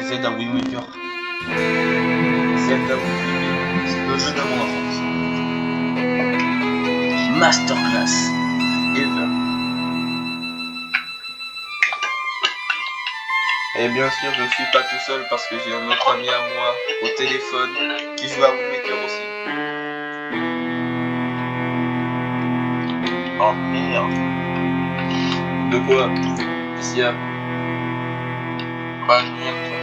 Zelda Wind Waker. Zelda Wind Waker, c'est le jeu de mon enfance. Masterclass ever. Et bien sûr, je suis pas tout seul parce que j'ai un autre ami à moi au téléphone qui joue à Wind Waker aussi. Oh merde. De quoi? Qu'est-ce qu'il y a? Bah je viens de tomber.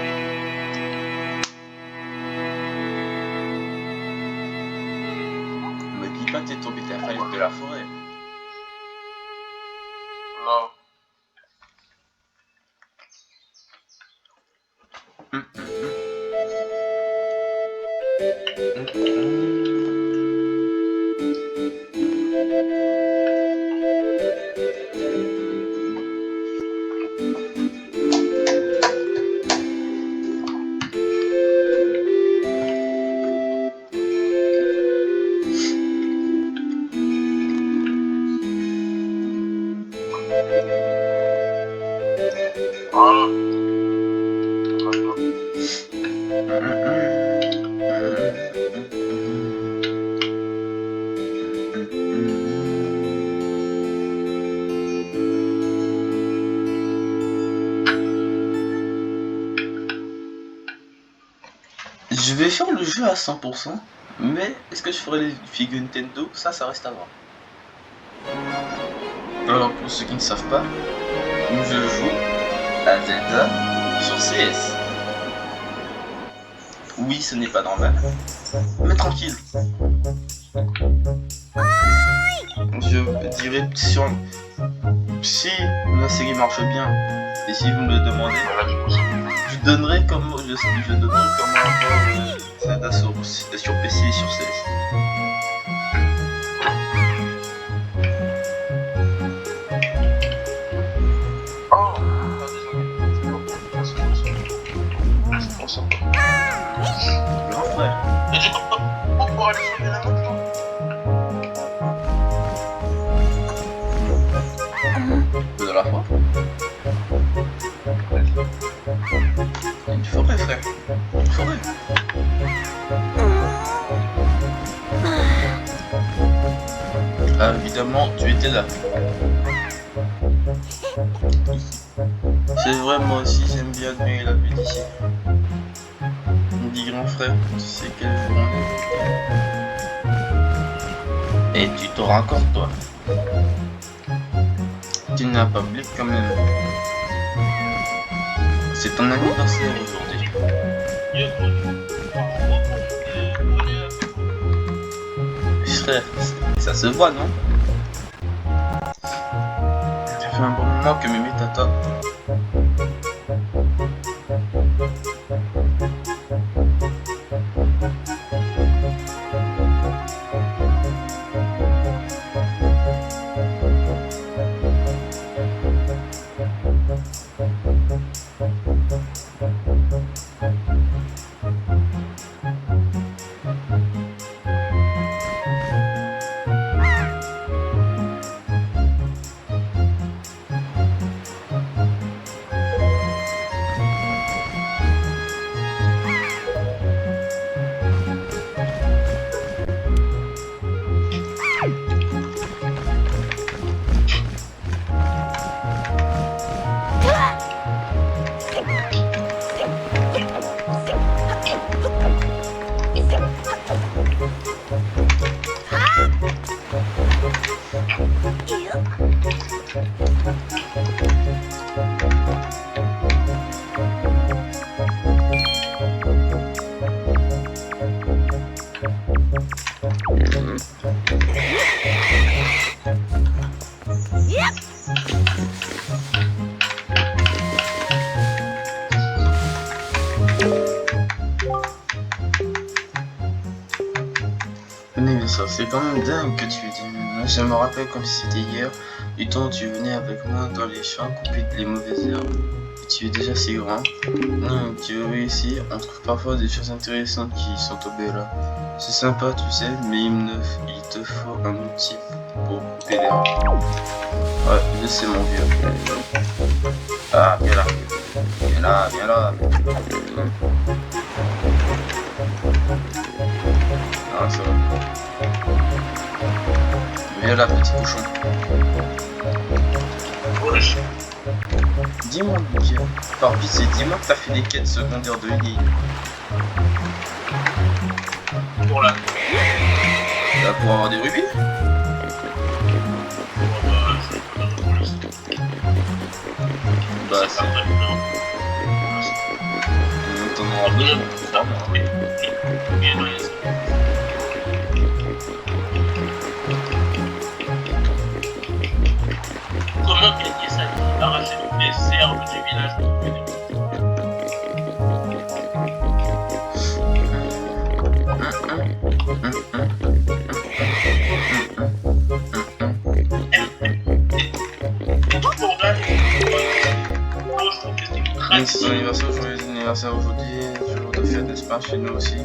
Me dis pas que t'es tombé de la falaise de la forêt. Non. Voilà. Je vais faire le jeu à 100%, mais est-ce que je ferai les figures Nintendo? Ça reste à voir. Alors pour ceux qui ne savent pas, je joue à Zelda sur CS. Oui, ce n'est pas normal, mais tranquille. Je dirais si la série marche bien, et si vous me le demandez, je donnerai comment Zelda sur PC et sur CS. Oh, c'est trop sympa. Grand frère. Et du coup, pour aller sauver la voiture. De la fois. Une forêt, frère. Une forêt. Ah, évidemment, tu étais là. C'est vrai, moi aussi, j'aime bien admirer la vue d'ici. On dit grand frère, tu sais quelle journée. Et tu te raccordes, toi. Tu n'as pas oublié quand même. C'est ton anniversaire aujourd'hui. Frère, ça se voit, non? Ça fait un bon moment que Mimi t'attend. C'est quand même dingue que tu dis. Moi, je me rappelle comme si c'était hier, du temps où tu venais avec moi dans les champs couper les mauvaises herbes. Et tu es déjà si grand. Tu veux ici, on trouve parfois des choses intéressantes qui sont tombées là. C'est sympa, tu sais, mais il te faut un outil pour couper l'herbe. Ouais, je sais mon vieux. Ah, viens là. Viens là, viens là. Ah, ça va. Viens là, petit cochon. Wesh. Dis-moi, Lucas, par pitié, dis-moi que t'as fait des quêtes secondaires de ligne. Pour la... Pour avoir des rubis. Bah, c'est... T'en auras besoin. Comment gagner sa vie? Arracher toutes les herbes du village. C'est ton anniversaire, joyeux anniversaire aujourd'hui, jour de fête, n'est-ce pas, chez nous aussi.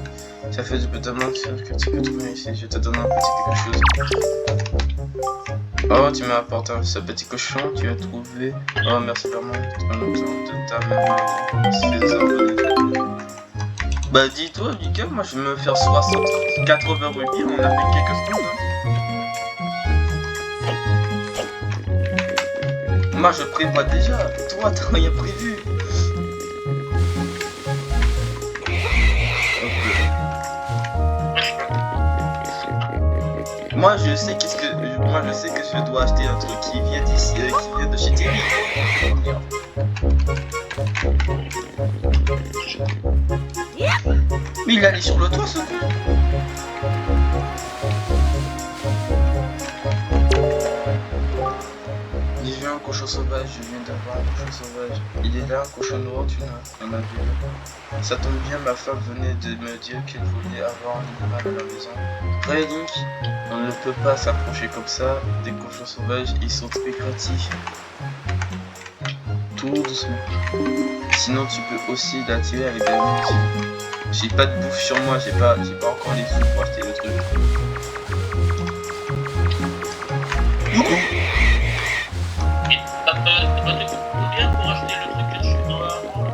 Ça fait du peu de monde que tu peux trouver ici, je te donne un petit quelque chose. Oh, tu m'as apporté ce petit cochon, tu as trouvé. Oh, merci vraiment, de ta maman, bah dis-toi, Lucas, moi je vais me faire 80 rubis en avec quelques secondes. Hein. Moi je prévois déjà, toi t'as rien prévu. Moi je sais que je dois acheter un truc qui vient d'ici, qui vient de chez Thierry. Mais il allait sur le toit ce con. J'ai vu un cochon sauvage, je viens d'avoir un cochon sauvage. Il est là, un cochon noir, tu n'en as vu. Ça tombe bien, ma femme venait de me dire qu'elle voulait avoir un animal à la maison. Vrai Link, on ne peut pas s'approcher comme ça des cochons sauvages, ils sont très craintifs. Tout doucement. Sinon tu peux aussi l'attirer avec des munitions. J'ai pas de bouffe sur moi, j'ai pas encore les sous pour acheter le truc. T'as pas de combien pour acheter le truc que tu dois avoir?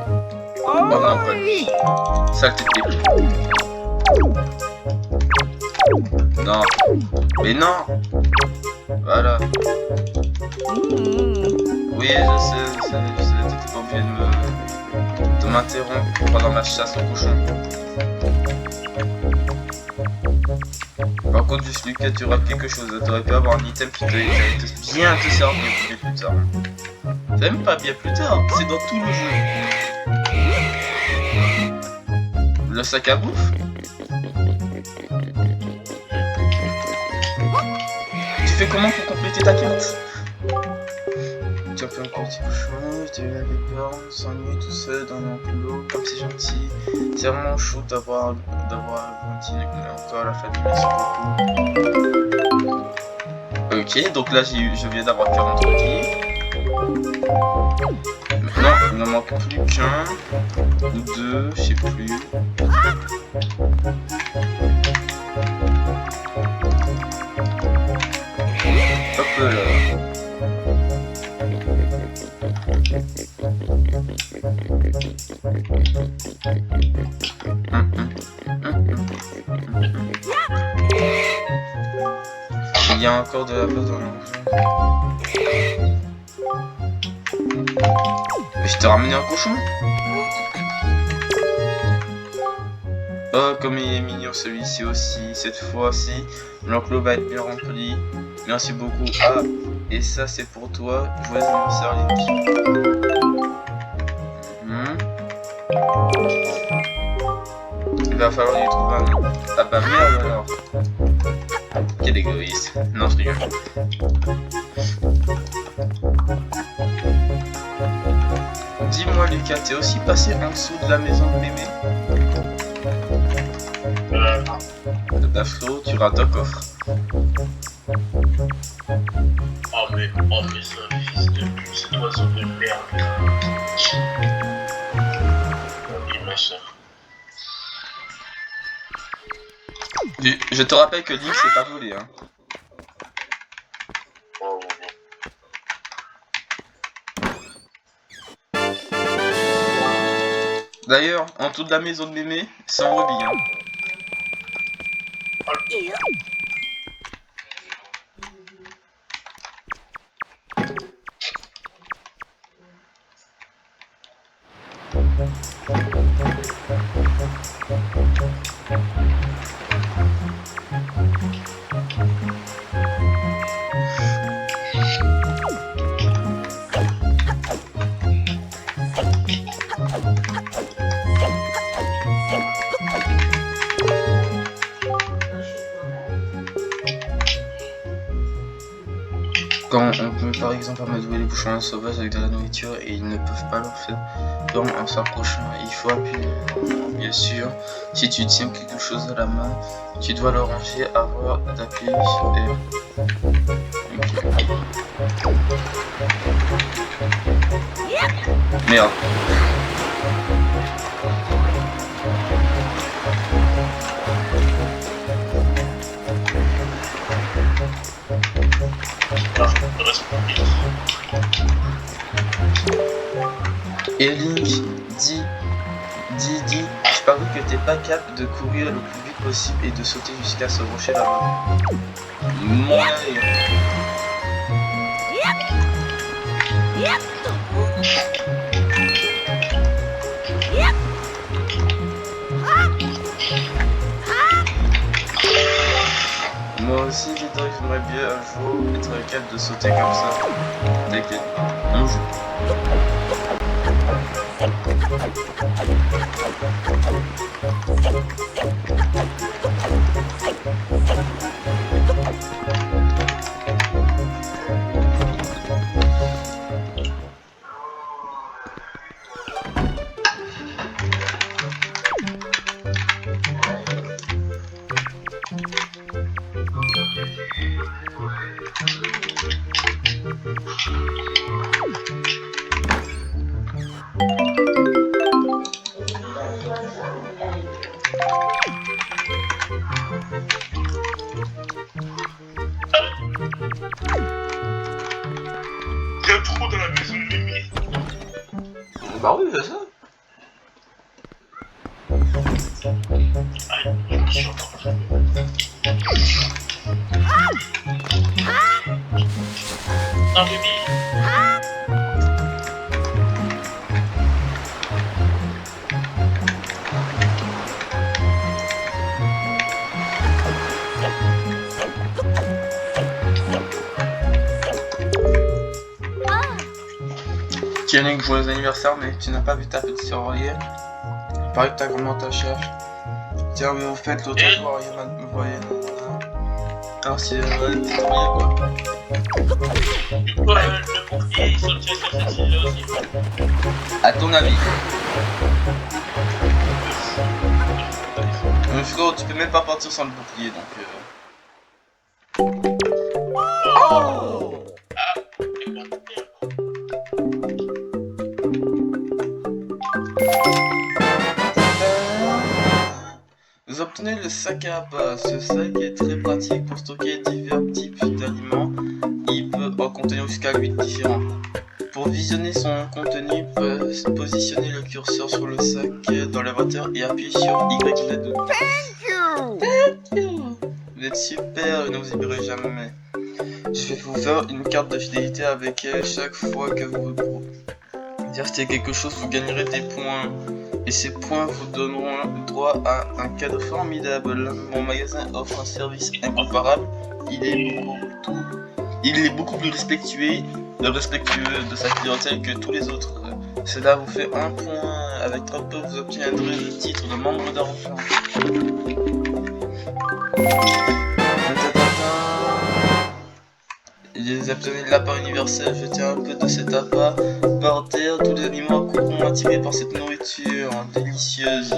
Oh non, pas saleté de début. Non. Mais non. Voilà. Oui, je sais, t'étais pas obligé de m'interrompre pendant ma chasse au cochon. Par contre, juste Lucas, tu auras quelque chose. T'aurais pu avoir un item qui t'allait bien te servir bien plus tard. Même pas bien plus tard, c'est dans tout le jeu. Le sac à bouffe. Tu fais comment pour compléter ta carte? Tu as fait un petit cochon, tu es avec peur, on s'ennuie tout seul dans l'enclos, comme c'est gentil. C'est vraiment chou d'avoir grandi encore la famille, merci beaucoup. Ok, donc là je viens d'avoir 40 rubis. Maintenant, il n'en manque plus qu'un ou deux, je sais plus. Hop là. Il y a encore de la place dans le jeu. Mais je t'ai ramené un cochon. Oh, comme il est mignon celui-ci aussi. Cette fois-ci, l'enclos va être bien rempli. Merci beaucoup. Ah, et ça c'est pour toi. Joyeux anniversaire, Link. Il va falloir lui trouver un nom. Ah bah merde alors. Quel égoïste. Non, je rigole. Dis-moi Lucas, t'es aussi passé en dessous de la maison de bébé? Bah Flo, tu rates un coffre. Oh mais ce fils de pute, cet oiseau de merde. Oui ma soeur. Je te rappelle que Link c'est pas volé hein. Oh, D'ailleurs, en dessous de la maison de mémé, c'est en rubis. Hein. Quand on peut par exemple amadouer les bouchons sauvages avec de la nourriture et ils ne peuvent pas leur faire peur en s'approchant, il faut appuyer. Bien sûr, si tu tiens quelque chose à la main, tu dois le ranger avant d'appuyer sur R. Okay. Merde. Et Link, dis, je parie que t'es pas capable de courir le plus vite possible et de sauter jusqu'à ce rocher là-bas. Mon œil. Moi aussi, Victor, j'aimerais bien un jour être capable de sauter comme ça. T'inquiète pas, un jour. Il y a trop dans la maison de mémé. Bah oui, c'est ça. Aïe, je me suis encore fait. Non, mémé. Tiens, Link, joyeux anniversaire, mais tu n'as pas vu ta petite sœur Auriel. Il paraît que ta grand-mère t'a cherche. Tiens, mais au fait, l'autre jour, Auriel me voyait. Alors, c'est une petite Auriel, quoi. Du coup, le pompier, il sortait sur cette île-là aussi. À ton avis. Mais frérot, tu peux même pas partir sans le bouclier, donc... Oh! Vous obtenez le sac à appât. Ce sac est très pratique pour stocker divers types d'aliments. Il peut en contenir jusqu'à 8 différents. Pour visionner son contenu, positionnez le curseur sur le sac dans l'inventaire et appuyez sur Y. Thank you. Vous êtes super et ne vous oublierez jamais. Je vais vous faire une carte de fidélité avec elle chaque fois que vous achetez quelque chose, vous gagnerez des points. Et ces points vous donneront droit à un cadeau formidable. Mon magasin offre un service incomparable. Il est beaucoup plus respectueux de sa clientèle que tous les autres. Cela vous fait un point. Avec 30 points, vous obtiendrez le titre de membre d'argent. Les obtenus de l'appât universel, jetez un peu de cet appât par terre. Tous les animaux accourront attirés par cette nourriture délicieuse.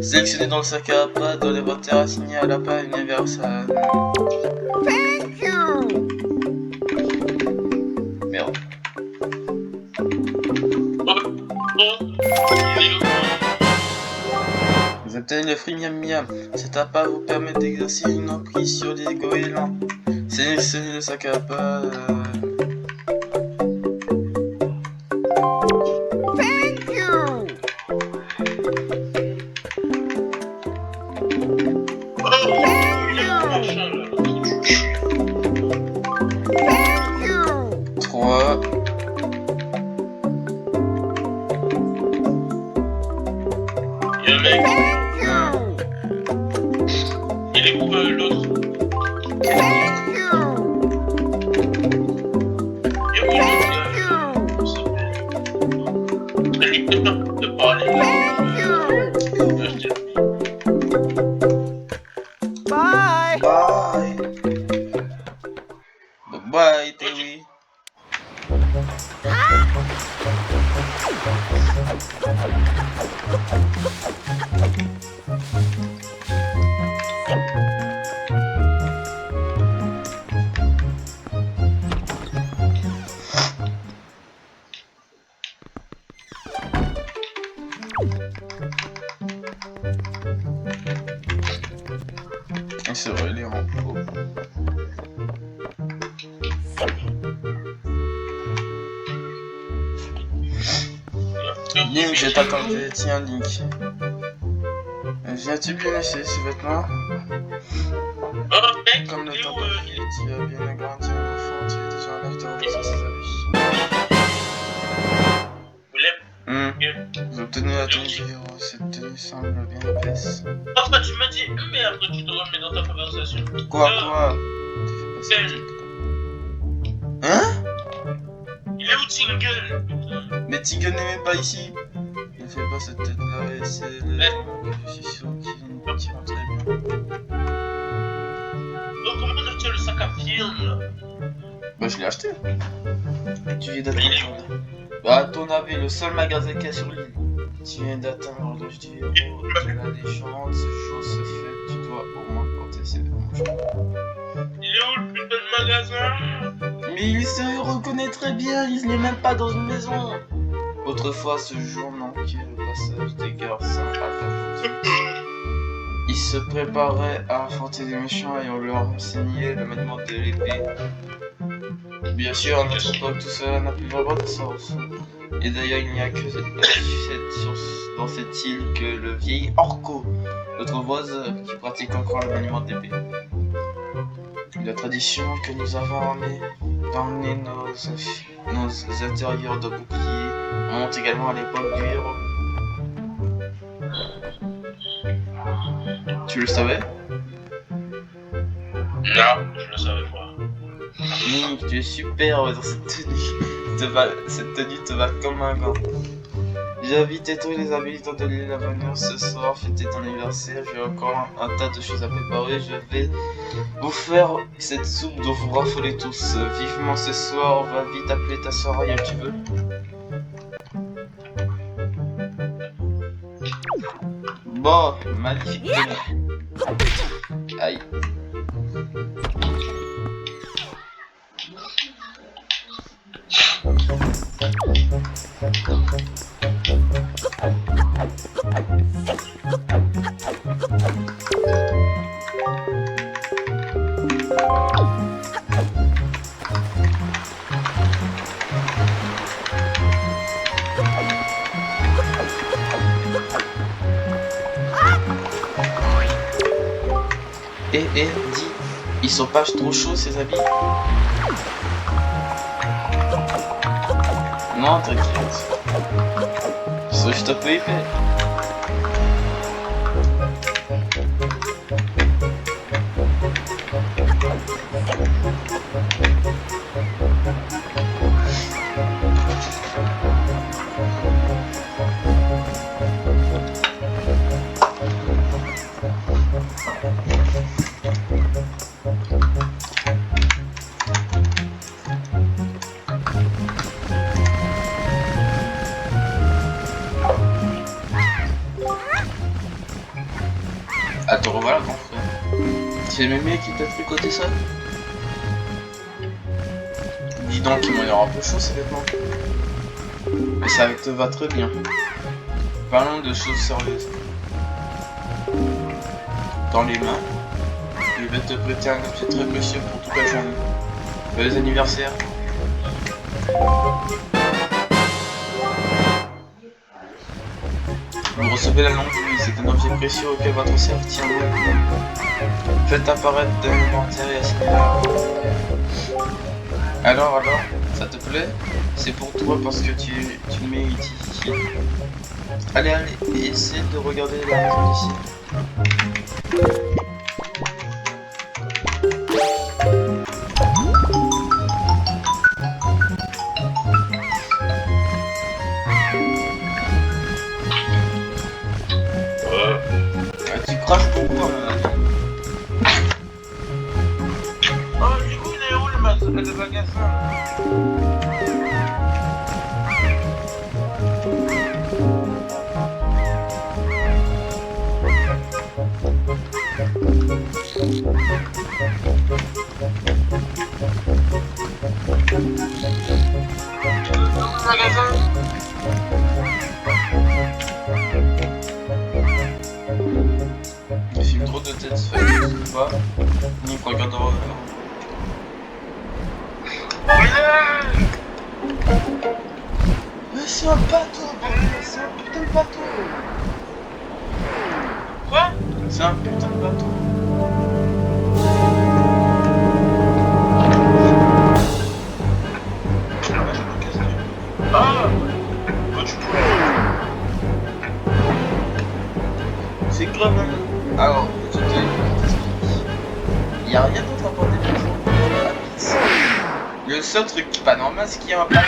Sélectionnez dans le sac à appât dans l'inventaire assigné à l'appât universel. Thank you. Merde. Vous obtenez le fruit miam miam. Cet appât vous permet d'exercer une emprise sur les goélands. Sélectionnez le sac à appât. Thank you. mec, Hum. il est où l'autre? Quel Il est où l'autre? Il est de parler. Bye. Bye. Bye, Terry. Et c'est vrai, il est en haut. Link, je t'attendais. Tiens, Link. Viens-tu bien laisser ces vêtements? Oh mec, Comme le il est temps où passe, il est... tu as bien agrandi un enfant, tu es déjà un acteur de ses avis. Willem, J'ai obtenu la tenue du héros, cette tenue semble bien épaisse. enfin tu m'as dit, mais après tu te remets dans ta conversation. Quoi? Tu fais pas ça. Hein? Il est où Tingle? Putain. Mais Tigger n'est même pas ici. Ne fais pas cette tête-là et c'est le genre que je suis sûr qu'il vont très bien. Oh, comment on obtient le sac à firme là? Bah je l'ai acheté. Tu viens Mais il est d'atteindre. Bah à ton avis, le seul magasin qu'il y a sur l'île. Tu viens d'atteindre l'horloge du héros de la légende, ce jour se fait, tu dois au moins porter ses vêtements. Il est où le putain de magasin? Mais il se reconnaît très bien, il n'est même pas dans une maison. Autrefois, ce jour manquait le passage des garçons à la porte. Ils se préparaient à affronter des méchants et on leur enseignait le maniement de l'épée. Bien sûr, à notre époque, tout cela n'a plus vraiment de sens. Et d'ailleurs, il n'y a que dans cette île que le vieil Orko, notre voisin, qui pratique encore le maniement d'épée. La tradition que nous avons d'emmener nos intérieurs de boucliers remonte également à l'époque du héros. Tu le savais? Non, je le savais pas. Link, tu es super dans cette tenue. Cette tenue te va comme un gant. J'invite tous les habitants de l'île à venir ce soir fêter ton anniversaire. J'ai encore un tas de choses à préparer. Je vais vous faire cette soupe dont vous raffolez tous. Vivement ce soir, va vite appeler ta soeur Ariel, tu veux? Bon, magnifique tenue. Aïe. Dis, ils sont pas trop chauds ces habits? Non, t'inquiète. Ils sont juste un peu épais. Ah, te revoilà, grand frère. C'est Mémé qui t'a tricoté ça? Dis donc, ils m'ont l'air un peu chaud ces vêtements. Mais ça te va très bien. Parlons de choses sérieuses. Dans les mains, je vais te prêter un objet très précieux pour toute la journée. Joyeux anniversaire. Vous recevez la longue vue, c'est un objet précieux auquel votre cerf tient beaucoup. Faites apparaître de l'inventaire et assignez-la. Alors, ça te plaît? C'est pour toi parce que tu le mérites ici. Allez, allez, essaie de regarder la maison d'ici. Ah, tu craches beaucoup, hein. Oh, du coup, il est où le magasin? Il filme trop de têtes, je sais pas. Nick regardera. Mais c'est un bateau, bordel, c'est un putain de bateau. Quoi? C'est un putain de bateau. Ah, bah tu pourrais. C'est grave, hein. Alors, je t'explique. Il y a rien d'autre à part des maisons. Le seul truc qui est pas normal, c'est qu'il y a un bateau.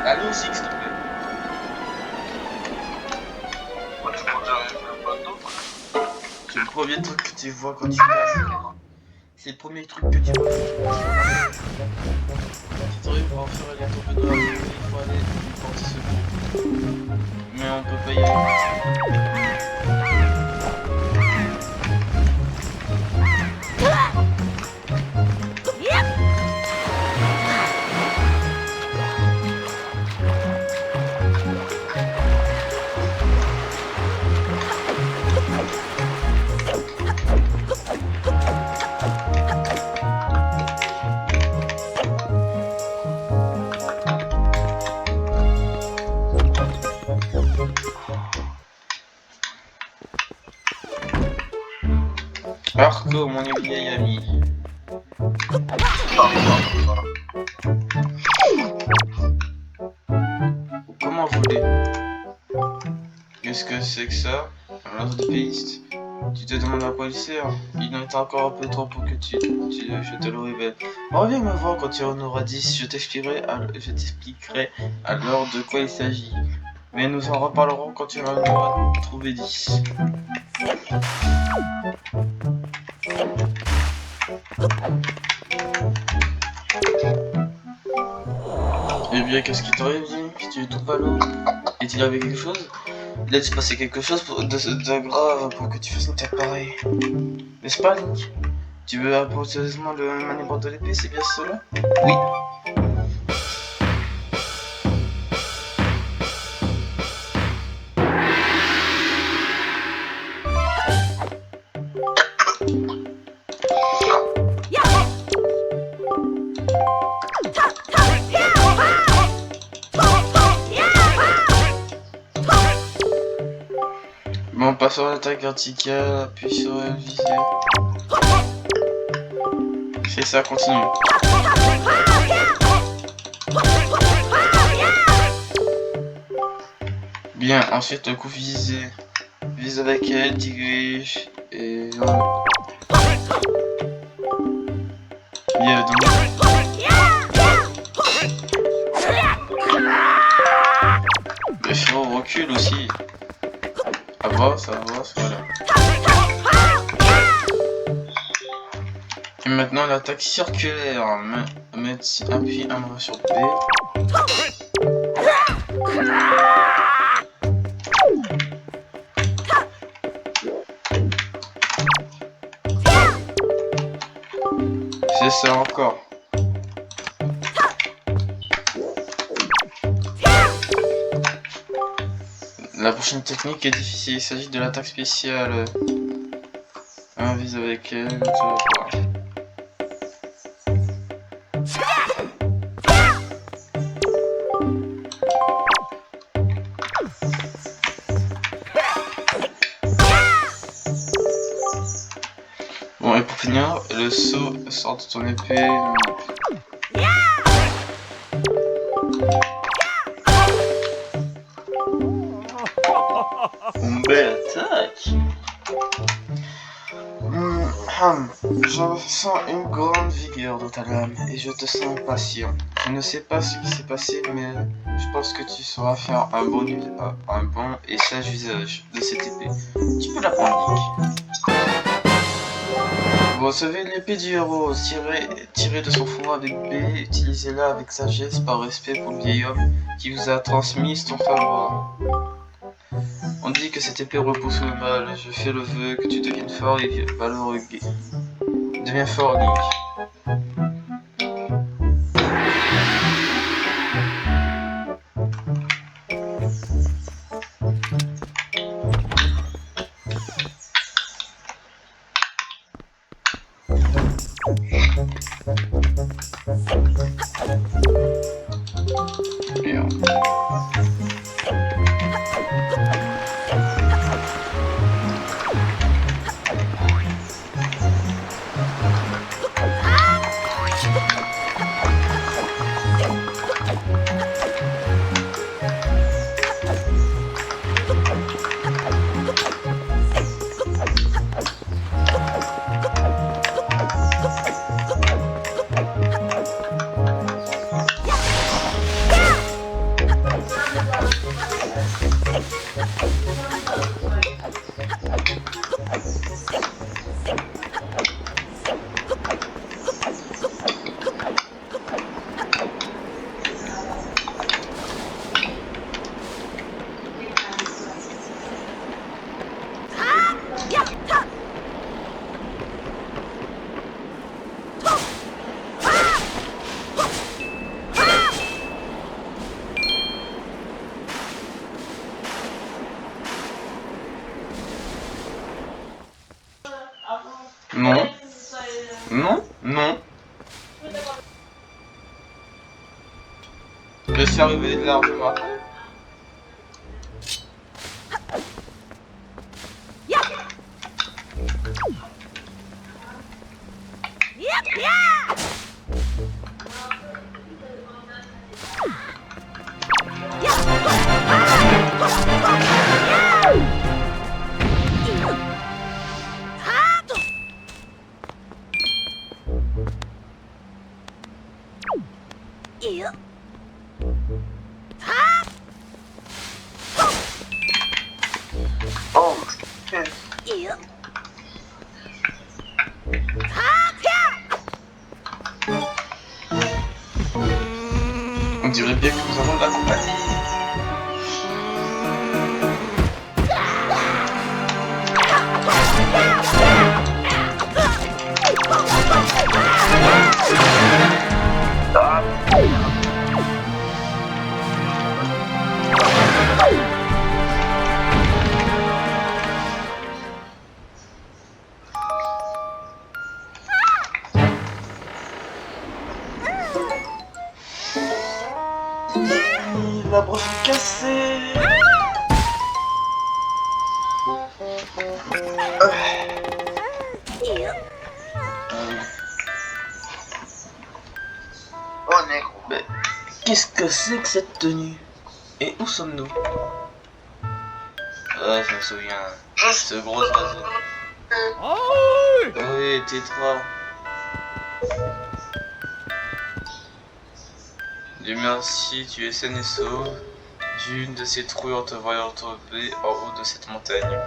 Allô, Six, s'il te plaît. Tu vois déjà un bateau? C'est le premier truc que tu vois quand tu passes. C'est le premier truc que tu vois. Si t'arrives à en faire aller tomber dans la rue, il faut aller porter secours. Mais on peut pas y aller. Marco, mon vieil ami. Comment vous voulez? Qu'est-ce que c'est que ça? Un autre dépaysiste? Tu te demandes à quoi il sert? Il en est encore un peu trop pour que je te le révèle. Reviens me voir quand tu en auras 10, je t'expliquerai alors de quoi il s'agit. Mais nous en reparlerons quand tu en auras trouvé 10. Eh bien, qu'est-ce qui t'arrive, Jim? Tu es tout palo? Est-il arrivé quelque chose? Il a-t-il passé quelque chose de grave pour que tu fasses une tête pareille? N'est-ce pas, Link? Tu veux apporter sérieusement le manibord de l'épée, c'est bien cela? Oui. Bon, passe sur l'attaque verticale, appuie sur le visée. C'est ça, continue. Bien, ensuite le coup visé. Vise avec elle, dirige et... Bien, donc... Mais faut recul aussi. Avance, voilà. Et maintenant l'attaque circulaire. Appuie un bras sur B. C'est ça encore. La prochaine technique est difficile, il s'agit de l'attaque spéciale. Un vise avec elle, l'autre voilà. Bon, et pour finir, le saut sort de ton épée. Une belle attaque. Je sens une grande vigueur dans ta lame et je te sens patient. Je ne sais pas ce qui s'est passé, mais je pense que tu sauras faire un bon et sage usage de cette épée. Tu peux la prendre, Link. Vous recevez l'épée du héros, tirée de son fourreau avec B, utilisez-la avec sagesse par respect pour le vieil homme qui vous a transmis son savoir. On dit que cette épée repousse le mal, je fais le vœu que tu deviennes fort et valeureux. Deviens fort, Link. Merde. Non. Non. Non. Je suis arrivé largement après. Oh, putain. On dirait bien que nous avons de la compagnie. La broche est cassée. Oh, négro. Mais qu'est-ce que c'est que cette tenue? Et où sommes-nous? Ah, je me souviens. Ce gros oiseau. Oui, Tétra. Dieu merci, tu es saine et sauve. D'une de ces trouilles en te voyant tomber en haut de cette montagne.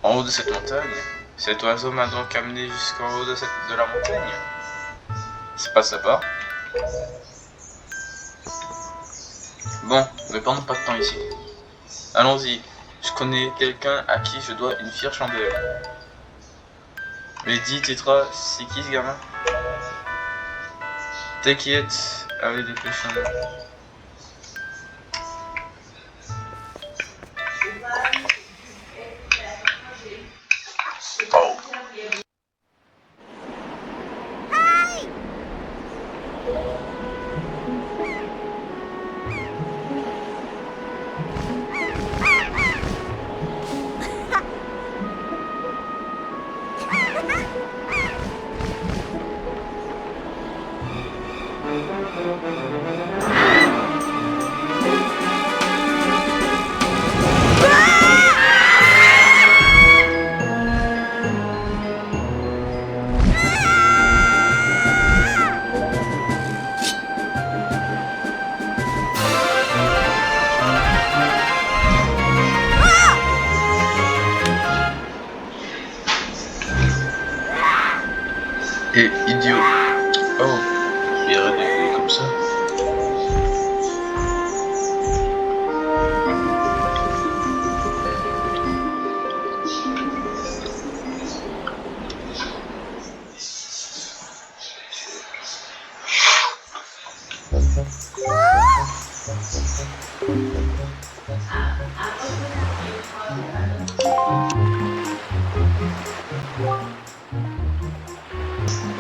En haut de cette montagne? Cet oiseau m'a donc amené jusqu'en haut de la montagne. C'est pas sympa. Bon, ne perdons pas de temps ici. Allons-y. Je connais quelqu'un à qui je dois une fière chandelle. Mais dis, Tétra, c'est qui ce gamin? T'inquiète, avec des péchons.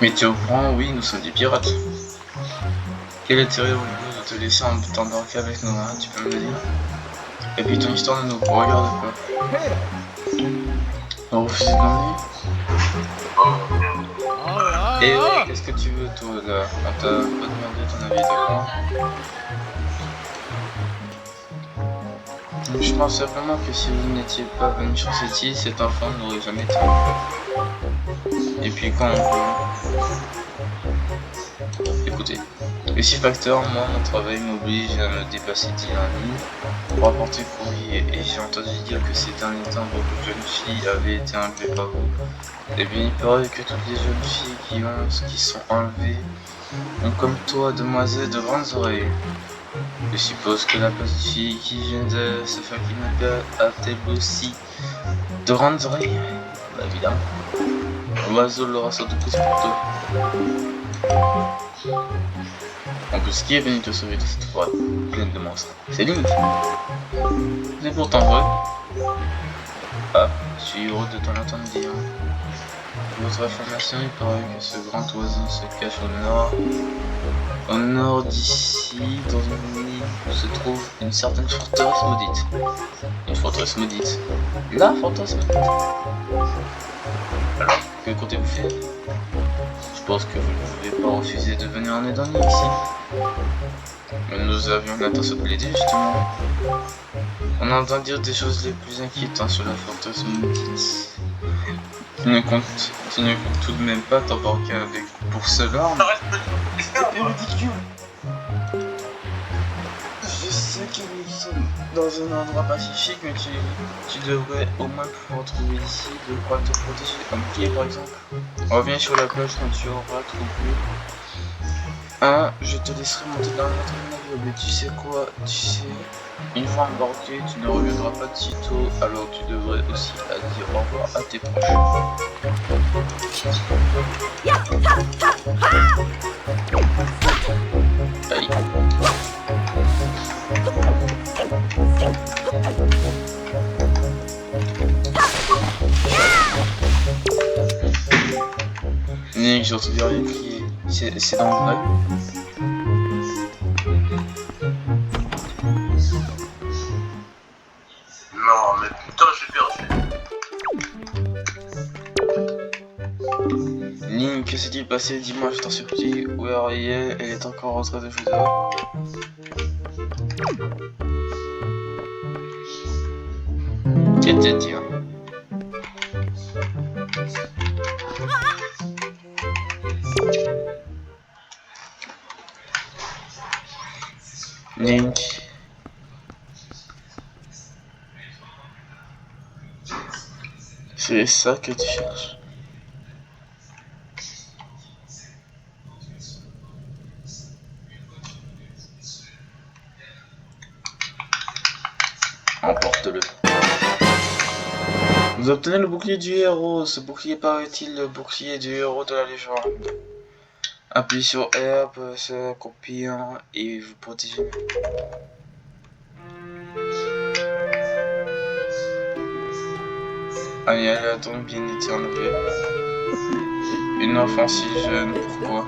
Mais tu es au courant, oui, nous sommes des pirates. Quel intérêt aurais-nous de te laisser t'embarquer avec nous, hein, tu peux me le dire? Et puis ton histoire ne nous regarde pas. On refuse de l'emmener? Eh ouais, qu'est-ce que tu veux toi là? On t'a pas demandé ton avis, d'accord? Je pense simplement que si vous n'étiez pas venu sur cette île, cet enfant n'aurait jamais été enfant. Et puis quand écoutez, le six facteur, moi mon travail m'oblige à me dépasser d'île en île pour apporter courrier, et j'ai entendu dire que ces derniers temps beaucoup de jeunes filles avaient été enlevées par vous. Et bien il paraît que toutes les jeunes filles qui sont enlevées ont comme toi, demoiselle, de grandes oreilles. Je suppose que la petite fille qui vient de se faire kidnapper a-t-elle aussi de grandes oreilles? Bah évidemment. L'oiseau l'aura sans doute plus pour toi. En plus, qui est venu te sauver de cette forêt pleine de monstres? C'est Link. C'est pourtant vrai. Ah, je suis heureux de t'en entendre dire. Pour votre information, il paraît que ce grand oiseau se cache au nord d'ici, dans une île où se trouve une certaine forteresse maudite. Une forteresse maudite. La forteresse maudite. Alors, que comptez-vous faire? Je pense que vous ne pouvez pas refuser de venir en aide en île ici. Mais nous avions l'intention de l'aider justement. On entend dire des choses les plus inquiétantes sur la forteresse maudite. Tu ne comptes tout de même pas t'embarquer avec pour cela? C'est ridicule. Je sais que nous sommes dans un endroit pacifique, mais tu devrais au moins pouvoir trouver ici de quoi te protéger, comme pied par exemple. Reviens sur la plage quand tu auras trouvé. Je te laisserai monter dans notre navire, mais tu sais quoi? Tu sais, une fois embarqué, tu ne reviendras pas de sitôt, alors tu devrais aussi dire au revoir à tes proches. Aïe. Nick, j'ai entendu rien crier. C'est dans le vrai? Non, mais putain, j'ai perdu. Link, que s'est-il passé? Dis-moi, je t'en supplie. Où est Ariel? Elle est encore en train de jouer dehors? Tiens. Link. C'est ça que tu cherches? Emporte-le. Vous obtenez le bouclier du héros. Ce bouclier paraît-il le bouclier du héros de la légende. Appuyez sur R pour se copier et vous protéger. Ariel a donc bien été enlevée. Une enfant si jeune, pourquoi?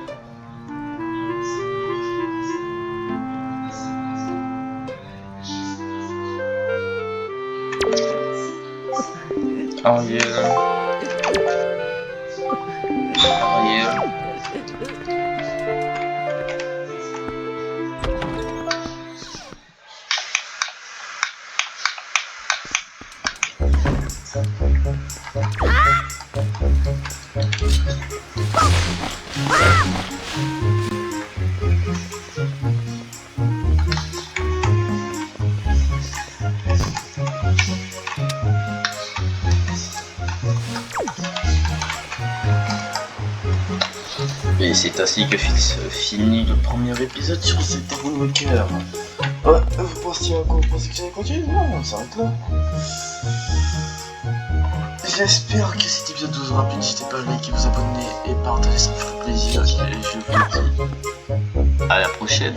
Ariel. Et c'est ainsi que finit le premier épisode sur cet Walker. Ouais, vous pensiez que j'allais continuer? Non, on s'arrête là. J'espère que cet épisode vous aura plu. N'hésitez pas à liker, vous abonner et partager, ça me ferait plaisir. Et je vous dis à la prochaine.